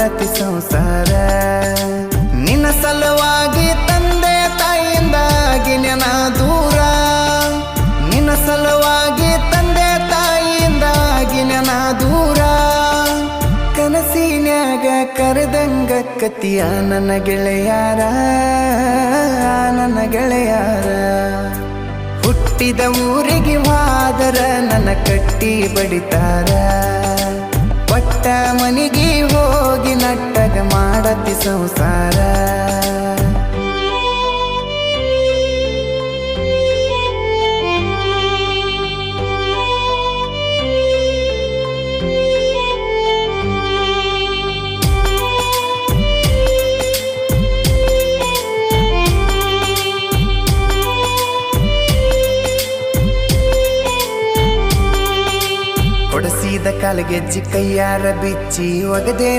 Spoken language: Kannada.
ಮಾಡತಿ ಸಂಸಾರ. ನಿನ್ನ ಸಲುವಾಗಿ ತಂದೆ ತಾಯಿಯಿಂದಾಗಿ ನೆನ ದೂರ. ನಿನ್ನ ಸಲುವಾಗಿ ತಂದೆ ತಾಯಿಯಿಂದಾಗಿ ನೆನ ದೂರ. ಕನಸಿನ್ಯಾಗ ಕರೆದಂಗ ಕತಿಯ ನನ್ನ ಗೆಳೆಯಾರ, ನನ್ನ ಗೆಳೆಯಾರ. ಹುಟ್ಟಿದ ಊರಿಗೆ ಹೋದರ ನನ್ನ ಕಟ್ಟಿ ಬಡಿತಾರ. ಪಟ್ಟ ಮನಿಗೆ ಹೋಗಿ ನಟ್ಟಗ ಮಾಡತಿ ಸಂಸಾರ. ಕೊಡಸಿದ ಕಾಲಿಗೆಜ್ಜಿ ಕೈಯಾರ ಬಿಚ್ಚಿ ಒಗದೆ